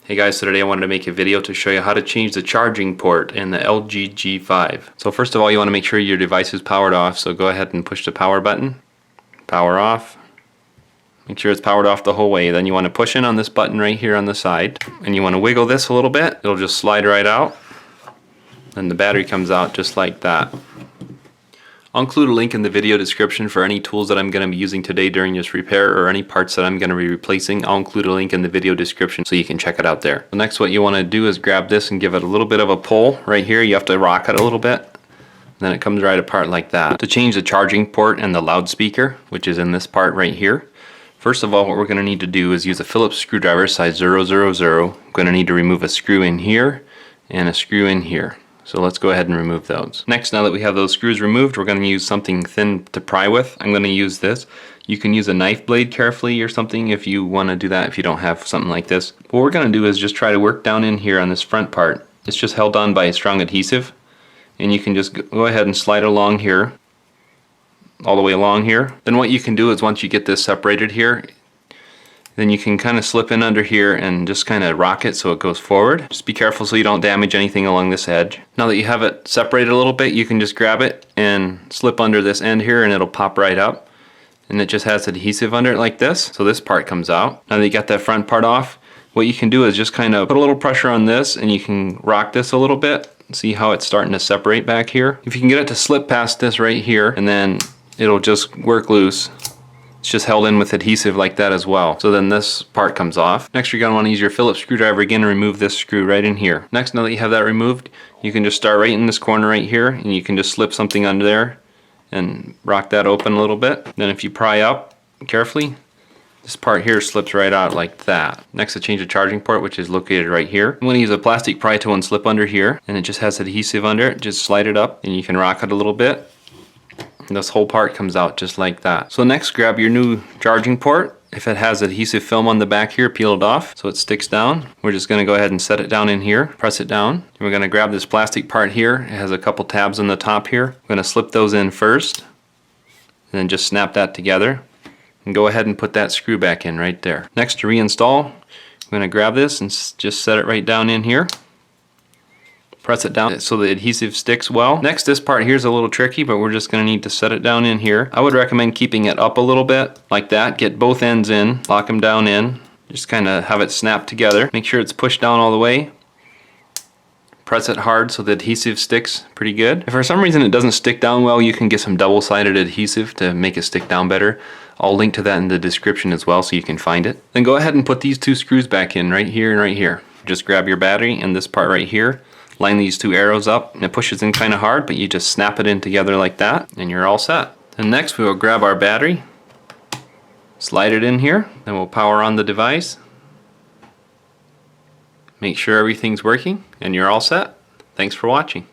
Hey guys, so today I wanted to make a video to show you how to change the charging port in the LG G5. So first of all, you want to make sure your device is powered off, so go ahead and push the power button. Power off. Make sure it's powered off the whole way. Then you want to push in on this button right here on the side, and you want to wiggle this a little bit. It'll just slide right out, and the battery comes out just like that. I'll include a link in the video description for any tools that I'm going to be using today during this repair, or any parts that I'm going to be replacing. I'll include a link in the video description so you can check it out there. So next, what you want to do is grab this and give it a little bit of a pull right here. You have to rock it a little bit, and then it comes right apart like that. To change the charging port and the loudspeaker, which is in this part right here, first of all, what we're going to need to do is use a Phillips screwdriver size 000. I'm going to need to remove a screw in here and a screw in here. So let's go ahead and remove those. Next, now that we have those screws removed, we're going to use something thin to pry with. I'm going to use this. You can use a knife blade carefully or something if you want to do that, if you don't have something like this. What we're going to do is just try to work down in here on this front part. It's just held on by a strong adhesive, and you can just go ahead and slide along here, all the way along here. Then what you can do is, once you get this separated here, then you can kind of slip in under here and just kind of rock it so it goes forward. Just be careful so you don't damage anything along this edge. Now that you have it separated a little bit, you can just grab it and slip under this end here, and it'll pop right up. And it just has adhesive under it like this, so this part comes out. Now that you got that front part off, what you can do is just kind of put a little pressure on this, and you can rock this a little bit. See how it's starting to separate back here? If you can get it to slip past this right here, and then it'll just work loose. It's just held in with adhesive like that as well. So then this part comes off. Next, you're going to want to use your Phillips screwdriver again and remove this screw right in here. Next, now that you have that removed, you can just start right in this corner right here, and you can just slip something under there and rock that open a little bit. Then if you pry up carefully, this part here slips right out like that. Next, to change the charging port, which is located right here, I'm going to use a plastic pry tool and slip under here, and it just has adhesive under it. Just slide it up, and you can rock it a little bit. And this whole part comes out just like that. So next, grab your new charging port. If it has adhesive film on the back here, peel it off so it sticks down. We're just going to go ahead and set it down in here, press it down. And we're going to grab this plastic part here. It has a couple tabs on the top here. We're going to slip those in first, and then just snap that together. And go ahead and put that screw back in right there. Next, to reinstall, I'm going to grab this and just set it right down in here. Press it down so the adhesive sticks well. Next, this part here is a little tricky, but we're just going to need to set it down in here. I would recommend keeping it up a little bit, like that. Get both ends in, lock them down in. Just kind of have it snap together. Make sure it's pushed down all the way. Press it hard so the adhesive sticks pretty good. If for some reason it doesn't stick down well, you can get some double-sided adhesive to make it stick down better. I'll link to that in the description as well so you can find it. Then go ahead and put these two screws back in right here and right here. Just grab your battery and this part right here. Line these two arrows up, and it pushes in kind of hard, but you just snap it in together like that, and you're all set. Then next, we will grab our battery, slide it in here, then we'll power on the device. Make sure everything's working, and you're all set. Thanks for watching.